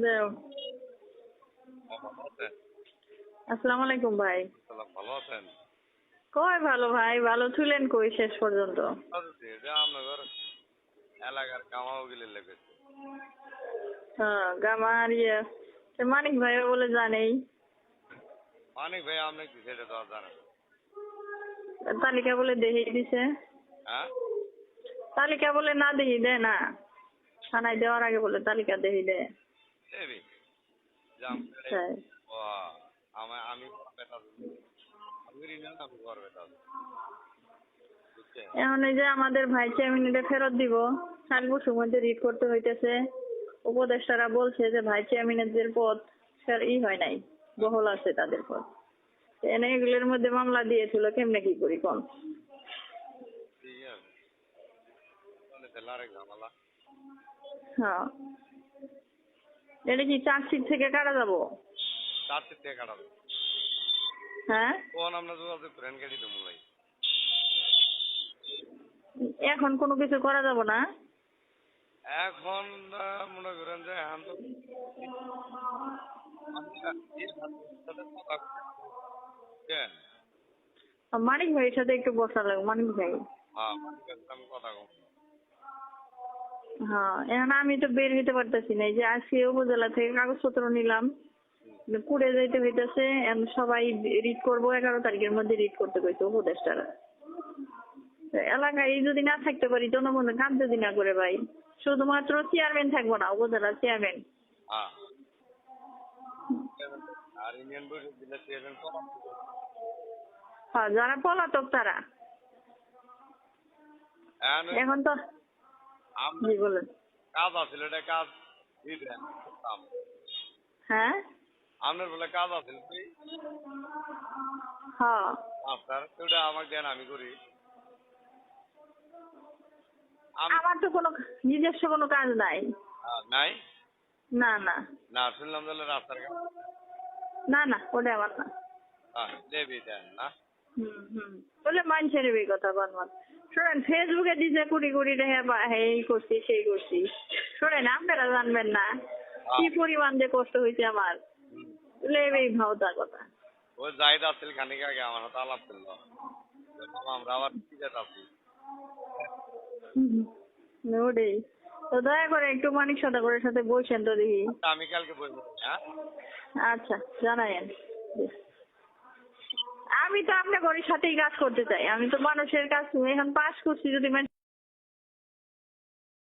দেও। ভালো আছেন? আসসালামু আলাইকুম ভাই। ভালো আছেন? কই ভালো ভাই, ভালো ছিলেন কই শেষ পর্যন্ত? যে আপনাদের এলাকার কামাও গিলে লেগেছে। হ্যাঁ, গামার মানিক ভাইও বলে জানেই। মানিক ভাই আপনি কি সেটা তো আর জানেন না। তালিকা বলে দেখিয়ে দিছে। হ্যাঁ? তালিকা বলে না দেখিয়ে দেয় না। থানায় দেওয়ার আগে বলে তালিকা দেখিয়ে দেয়। দেবি জাম তাই। ও আমি বেটা আমি রিনা আমি ঘর বেটা বুঝছেন? এখন এই যে আমাদের ভাই চেয়ারম্যানটা ফেরত দিব, 7 বছর মধ্যে রিট করতে হইতেছে। উপদেষ্টারা বলছে যে ভাই চেয়ারম্যানের পদ হয় নাই, বহল আছে তাদের পদ। এনে এগুলোর মধ্যে মামলা দিয়েছিল, কেমনে কি করি কোন? ঠিক আছে তাহলে তাহলে আরেক ঝামেলা। হ্যাঁ, এটা কি চার্জশিট থেকে কাটা যাবো? চারটে থেকে কাটাবে হ্যাঁ, কোন আমরা যোগাযোগ করেন কেটে দেবো ভাই। এখন কোনো কিছু করা যাবো না। এখন মনে করেন যে এখন তো আমি এর সাথে কথা বলছেন। মানিক ভাইয়ের সাথে একটু বসা লাগবে, মানিক ভাই। হ্যাঁ মানিকের সাথে আমি কথা বলবো। হ্যাঁ, এখন আমি তো বের হইতে পারতেছি না। এই যে আজকে উপজেলা থেকে কাগজপত্র নিলাম, কুড়ে যাইতে হইতেছে। সবাই রিড করবো, 11 তারিখের মধ্যে রিড করতে কইছে উপদেষ্টারা। তো এলাকায় যদি না থাকতে পারি, জনগণের কাজ যদি না করে ভাই, শুধুমাত্র চেয়ারম্যান থাকবো না, উপজেলার চেয়ারম্যান। হ্যাঁ আর ইউনিয়ন পরিষদ দিলে চেয়ারম্যান কমান হ্যাঁ, যারা পলাতক তারা এখন তো। জি বলেন। কাজ আছিল এটা কাজ দিতেন হ্যাঁ, আপনার বলে কাজ আছিল কি হ্যাঁ, মাস্টার ওটা আমাকে দেন আমি করি। আমার তো কোনো নিজস্ব কোনো কাজ নাই। নাই না না না শুনলাম তাহলে রাস্তার কাজ না না, ওটা আমার না। দেবি দেন না। বলে মানুষের এই কথা বানমান। শোনেন, ফেসবুকে দিছে কুড়ি কুড়ি টাকা এই করছি সেই করছি। শোনেন, আপনারা জানবেন না কি পরিমাণ যে কষ্ট হয়েছে আমার। লেবেই ভাওতার কথা। ও জাহিদ আসছিল খানিক আগে আমার হাতে আলাপ ছিল আমরা আবার কি যেতে আছি ওটাই তো, দয়া করে একটু মানিক সদাগরের সাথে বলছেন তো দেখি। আমি কালকে বলবো। হ্যাঁ আচ্ছা, জানায়েন। আমি তো আপনার ঘরের সাথেই কাজ করতে চাই। আমি তো মানুষের কাজ এখন পাস করছি, যদি